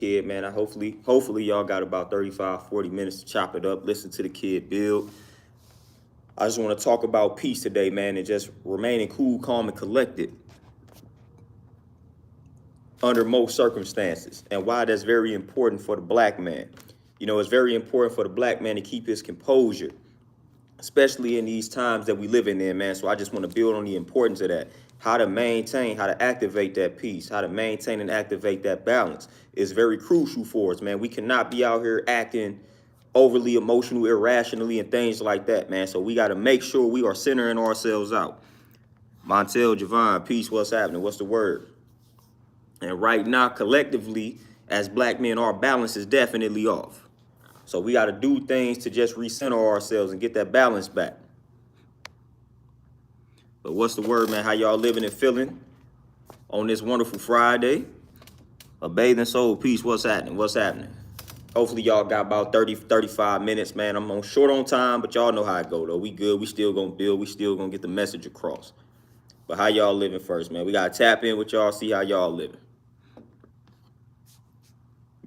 Kid, man. Hopefully y'all got about 35, 40 minutes to chop it up, listen to the kid build. I just want to talk about peace today, man, and just remaining cool, calm, and collected under most circumstances, and why that's very important for the black man. You know, it's very important for the black man to keep his composure, especially in these times that we living in, man. So I just want to build on the importance of that. How to maintain, how to activate that peace, how to maintain and activate that balance is very crucial for us, man. We cannot be out here acting overly emotional, irrationally, and things like that, man. So we got to make sure we are centering ourselves out. Montel, Javon, peace, what's happening? What's the word? And right now, collectively, as black men, our balance is definitely off. So we got to do things to just recenter ourselves and get that balance back. But what's the word, man? How y'all living and feeling on this wonderful Friday? A bathing soul, peace, what's happening? What's happening? Hopefully y'all got about 30, 35 minutes, man. I'm on short on time, but y'all know how it go, though. We good. We still gonna build. We still gonna get the message across. But how y'all living first, man? We gotta tap in with y'all, see how y'all living.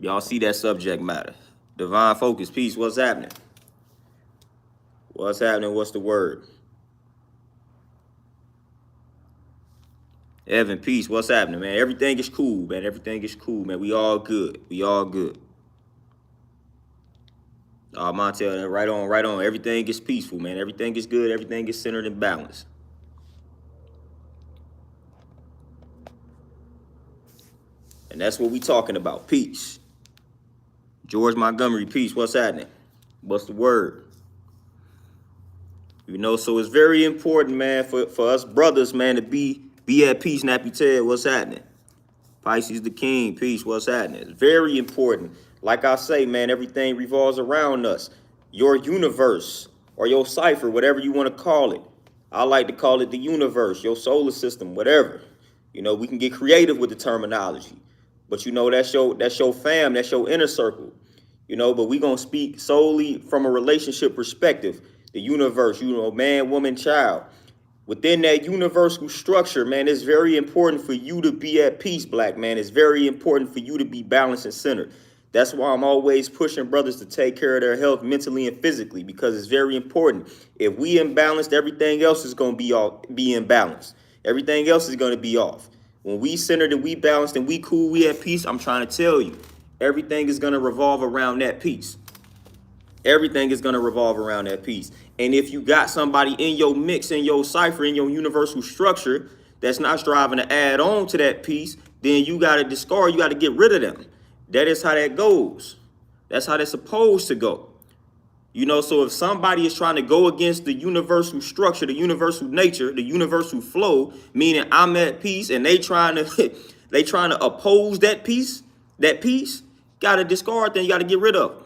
Y'all see that subject matter. Divine focus, peace, what's happening? What's happening? What's the word? Evan, peace, what's happening, man? Everything is cool, man. Everything is cool, man. We all good. We all good. Montel, right on, right on. Everything is peaceful, man. Everything is good. Everything is centered and balanced. And that's what we talking about, peace. George Montgomery, peace, what's happening? What's the word? You know, so it's very important, man, for us brothers, man, to be at peace. Nappy Ted, what's happening? Pisces the king, peace, what's happening? It's very important. Like I say, man, everything revolves around us. Your universe or your cipher, whatever you want to call it. I like to call it the universe, your solar system, whatever. You know, we can get creative with the terminology. But you know, that's your fam, that's your inner circle. You know, but we gonna speak solely from a relationship perspective. The universe, you know, man, woman, child. Within that universal structure, man, it's very important for you to be at peace, black man. It's very important for you to be balanced and centered. That's why I'm always pushing brothers to take care of their health mentally and physically, because it's very important. If we imbalanced, everything else is gonna be imbalanced. Everything else is gonna be off. When we centered and we balanced and we cool, we at peace, I'm trying to tell you, everything is gonna revolve around that peace. Everything is gonna revolve around that peace. And if you got somebody in your mix, in your cipher, in your universal structure that's not striving to add on to that peace, then you gotta discard, you gotta get rid of them. That is how that goes. That's how that's supposed to go. You know, so if somebody is trying to go against the universal structure, the universal nature, the universal flow, meaning I'm at peace, and they trying to oppose that peace, gotta discard them, you gotta get rid of them.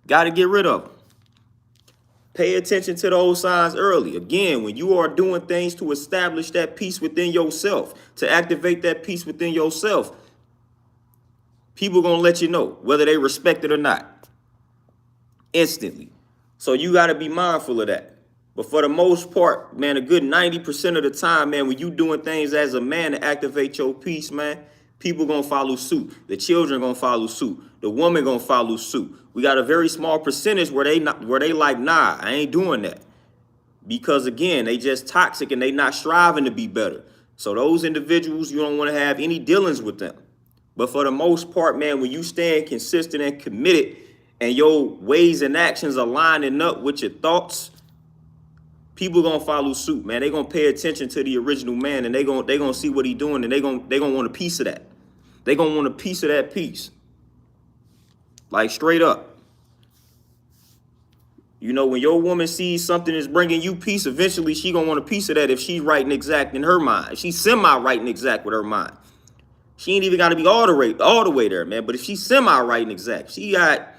Gotta get rid of them. Pay attention to those signs early. Again, when you are doing things to establish that peace within yourself, to activate that peace within yourself, people gonna let you know whether they respect it or not. Instantly. So you gotta be mindful of that. But for the most part, man, a good 90% of the time, man, when you doing things as a man to activate your peace, man, people gonna follow suit. The children gonna follow suit. The woman gonna follow suit. We got a very small percentage where they like, nah, I ain't doing that. Because again, they just toxic and they not striving to be better. So those individuals, you don't want to have any dealings with them. But for the most part, man, when you stand consistent and committed and your ways and actions are lining up with your thoughts, people gonna follow suit, man. They gonna pay attention to the original man, and they gonna see what he doing, and they gonna want a piece of that. They gonna want a piece of that piece. Like straight up. You know, when your woman sees something that's bringing you peace, eventually she gonna want a piece of that if she's right and exact in her mind. If she's semi-right and exact with her mind. She ain't even gotta be all the way there, man. But if she's semi-right and exact, she got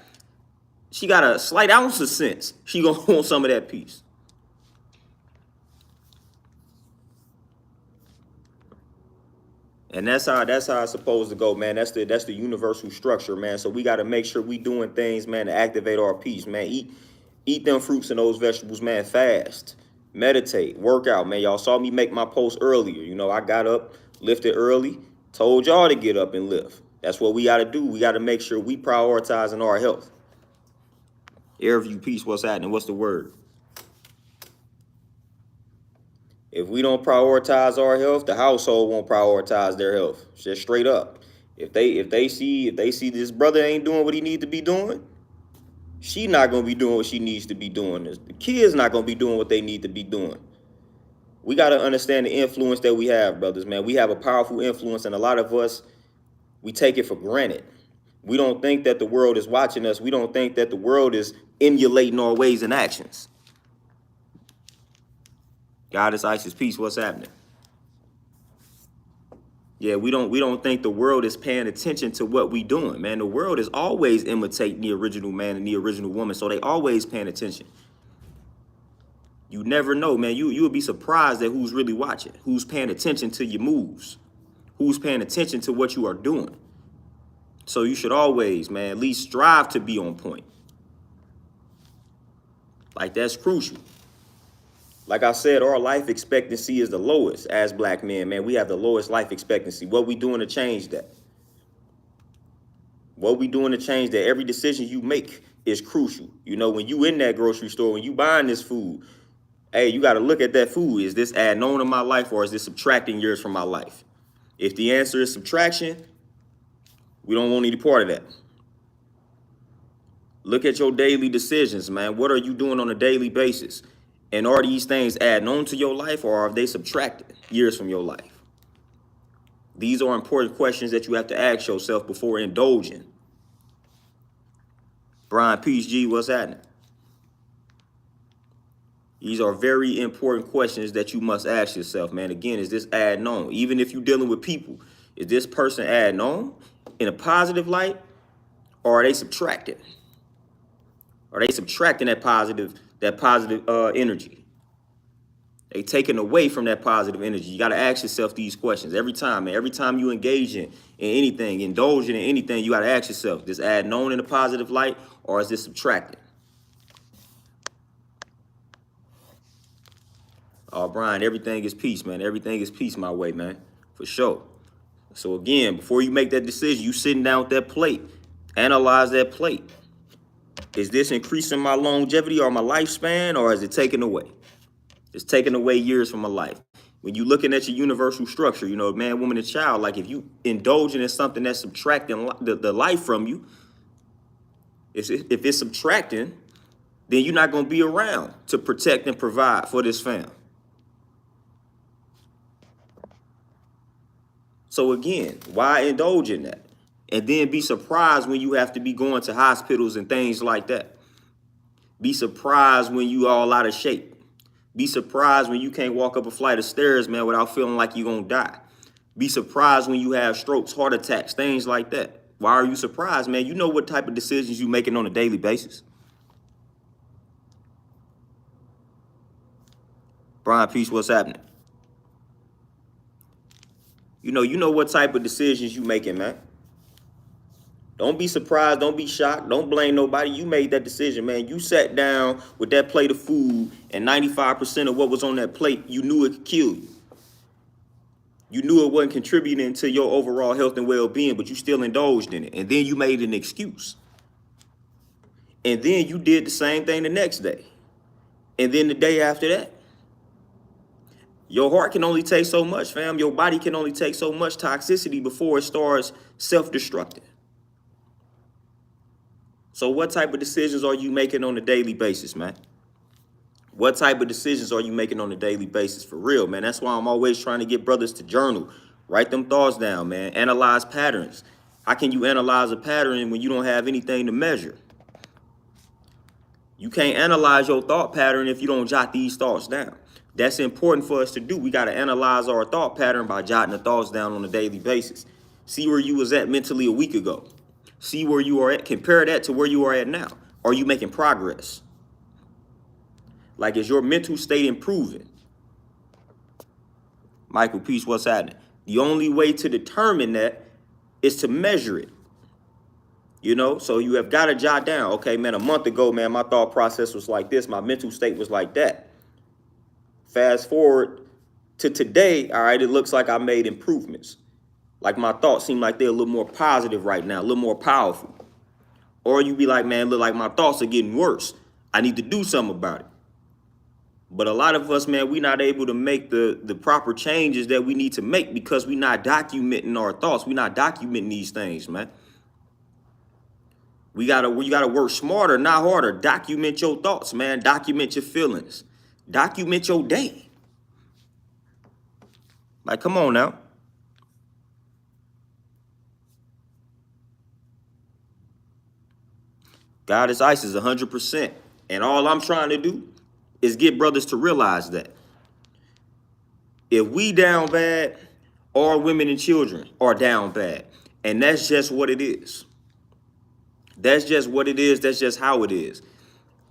a slight ounce of sense, she gonna want some of that peace. And that's how it's supposed to go, man. That's the universal structure, man. So we got to make sure we doing things, man, to activate our peace, man. Eat them fruits and those vegetables, man. Fast, meditate, work out, man. Y'all saw me make my post earlier. You know, I got up, lifted early, told y'all to get up and lift. That's what we got to do. We got to make sure we prioritizing our health. Airview, peace, what's happening? What's the word? If we don't prioritize our health, the household won't prioritize their health. Just straight up. If they see this brother ain't doing what he need to be doing, she not gonna be doing what she needs to be doing. The kids not gonna be doing what they need to be doing. We gotta understand the influence that we have, brothers, man. We have a powerful influence, and a lot of us, we take it for granted. We don't think that the world is watching us. We don't think that the world is emulating our ways and actions. Goddess Isis, peace, what's happening? Yeah, we don't think the world is paying attention to what we doing, man. The world is always imitating the original man and the original woman, so they always paying attention. You never know, man. You would be surprised at who's really watching, who's paying attention to your moves, who's paying attention to what you are doing. So you should always, man, at least strive to be on point. Like, that's crucial. Like I said, our life expectancy is the lowest as black men, man. We have the lowest life expectancy. What we doing to change that? What we doing to change that? Every decision you make is crucial. You know, when you in that grocery store, when you buying this food, hey, you got to look at that food. Is this adding on to my life, or is this subtracting years from my life? If the answer is subtraction, we don't want any part of that. Look at your daily decisions, man. What are you doing on a daily basis? And are these things adding on to your life, or are they subtracting years from your life? These are important questions that you have to ask yourself before indulging. Brian, peace, G, what's happening? These are very important questions that you must ask yourself, man. Again, is this adding on? Even if you're dealing with people, is this person adding on in a positive light, or are they subtracting? Are they subtracting that positive energy? They taking away from that positive energy. You got to ask yourself these questions every time, man. Every time you engage in anything, indulging in anything, you got to ask yourself, this adding on in a positive light, or is this subtracting? Oh, Brian, everything is peace, man. Everything is peace my way, man, for sure. So again, before you make that decision, you sitting down with that plate, analyze that plate. Is this increasing my longevity or my lifespan, or is it taking away? It's taking away years from my life. When you're looking at your universal structure, you know, man, woman, and child, like if you indulging in something that's subtracting the life from you, if it's subtracting, then you're not going to be around to protect and provide for this fam. So again, why indulge in that? And then be surprised when you have to be going to hospitals and things like that. Be surprised when you all out of shape. Be surprised when you can't walk up a flight of stairs, man, without feeling like you're going to die. Be surprised when you have strokes, heart attacks, things like that. Why are you surprised, man? You know what type of decisions you're making on a daily basis. Brian, peace, what's happening? You know what type of decisions you making, man. Don't be surprised. Don't be shocked. Don't blame nobody. You made that decision, man. You sat down with that plate of food, and 95% of what was on that plate, you knew it could kill you. You knew it wasn't contributing to your overall health and well-being, but you still indulged in it. And then you made an excuse. And then you did the same thing the next day. And then the day after that. Your heart can only take so much, fam. Your body can only take so much toxicity before it starts self-destructing. So what type of decisions are you making on a daily basis, man? What type of decisions are you making on a daily basis? For real, man. That's why I'm always trying to get brothers to journal. Write them thoughts down, man. Analyze patterns. How can you analyze a pattern when you don't have anything to measure? You can't analyze your thought pattern if you don't jot these thoughts down. That's important for us to do. We got to analyze our thought pattern by jotting the thoughts down on a daily basis. See where you was at mentally a week ago. See where you are at. Compare that to where you are at now. Are you making progress? Like, is your mental state improving? Michael, peace, what's happening? The only way to determine that is to measure it. You know, so you have got to jot down, okay, man, a month ago, man, my thought process was like this. My mental state was like that. Fast forward to today, all right, it looks like I made improvements. Like my thoughts seem like they're a little more positive right now, a little more powerful. Or you be like, man, look like my thoughts are getting worse. I need to do something about it. But a lot of us, man, we not able to make the proper changes that we need to make because we not documenting our thoughts. We not documenting these things, man. You gotta work smarter, not harder. Document your thoughts, man. Document your feelings. Document your day. Like, come on now. God is ISIS 100%. And all I'm trying to do is get brothers to realize that if we down bad, our women and children are down bad. And that's just what it is. That's just what it is. That's just how it is.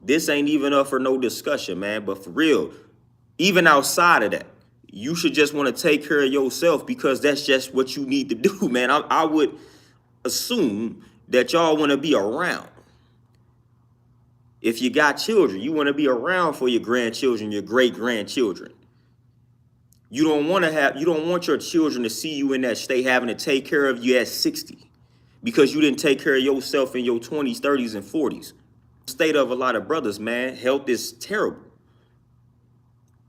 This ain't even up for no discussion, man. But for real, even outside of that, you should just want to take care of yourself because that's just what you need to do, man. I would assume that y'all want to be around. If you got children, you want to be around for your grandchildren, your great-grandchildren. You don't want your children to see you in that state having to take care of you at 60 because you didn't take care of yourself in your 20s, 30s, and 40s. The state of a lot of brothers, man, health is terrible.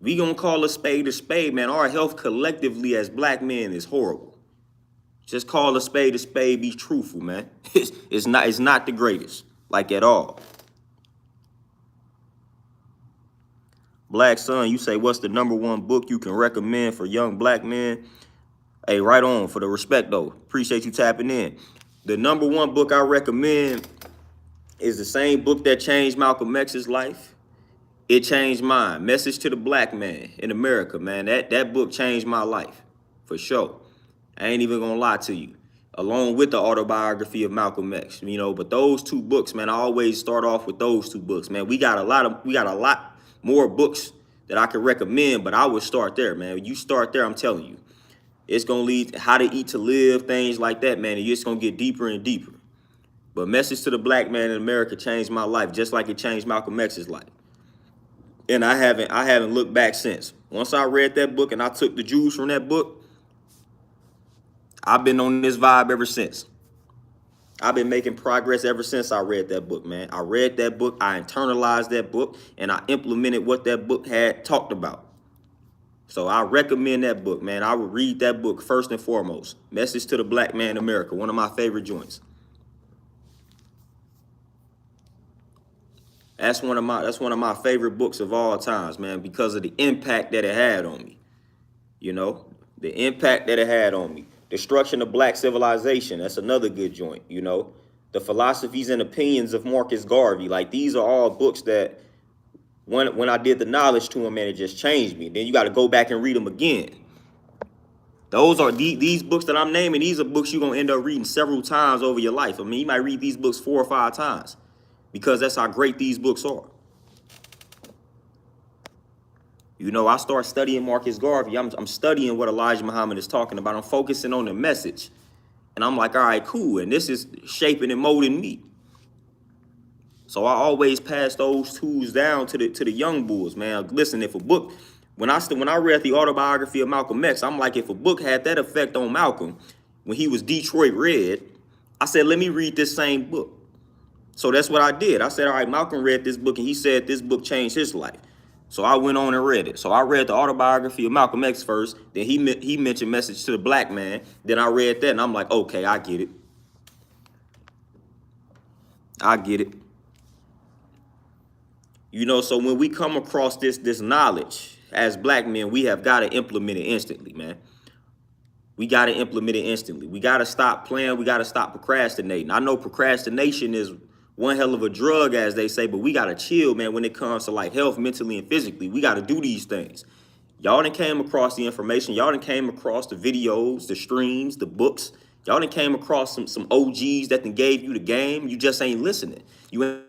We gonna call a spade, man. Our health collectively as black men is horrible. Just call a spade, be truthful, man. It's not the greatest, like at all. Black Son, you say, what's the #1 book you can recommend for young black men? Hey, right on, for the respect, though. Appreciate you tapping in. The #1 book I recommend is the same book that changed Malcolm X's life. It changed mine. Message to the Black Man in America, man. That book changed my life, for sure. I ain't even gonna lie to you. Along with the autobiography of Malcolm X, you know, but those two books, man, I always start off with those two books, man. We got a lot more books that I could recommend, but I would start there, man. You start there, I'm telling you. It's going to lead to How to Eat to Live, things like that, man. And you're just going to get deeper and deeper. But Message to the Black Man in America changed my life, just like it changed Malcolm X's life. And I haven't looked back since. Once I read that book and I took the juice from that book, I've been on this vibe ever since. I've been making progress ever since I read that book, man. I read that book, I internalized that book, and I implemented what that book had talked about. So I recommend that book, man. I would read that book first and foremost. Message to the Black Man in America, one of my favorite joints. That's one of my favorite books of all times, man, because of the impact that it had on me. You know, the impact that it had on me. Destruction of Black Civilization, that's another good joint, you know. The Philosophies and Opinions of Marcus Garvey, like these are all books that when I did the knowledge to them, man, it just changed me. Then you got to go back and read them again. Those are these books that I'm naming. These are books you're going to end up reading several times over your life. I mean, you might read these books 4 or 5 times because that's how great these books are. You know, I start studying Marcus Garvey. I'm studying what Elijah Muhammad is talking about. I'm focusing on the message. And I'm like, all right, cool. And this is shaping and molding me. So I always pass those tools down to the young bulls, man. Listen, if a book, when I read the autobiography of Malcolm X, I'm like, if a book had that effect on Malcolm when he was Detroit Red, I said, let me read this same book. So that's what I did. I said, all right, Malcolm read this book and he said this book changed his life. So I went on and read it. So I read the autobiography of Malcolm X first. Then he mentioned Message to the Black Man. Then I read that and I'm like, okay, I get it. I get it. You know, so when we come across this knowledge as black men, we have got to implement it instantly, man. We got to implement it instantly. We got to stop playing. We got to stop procrastinating. I know procrastination is one hell of a drug, as they say, but we got to chill, man, when it comes to like health, mentally and physically. We got to do these things. Y'all done came across the information. Y'all done came across the videos, the streams, the books. Y'all done came across some OGs that done gave you the game. You just ain't listening. You ain't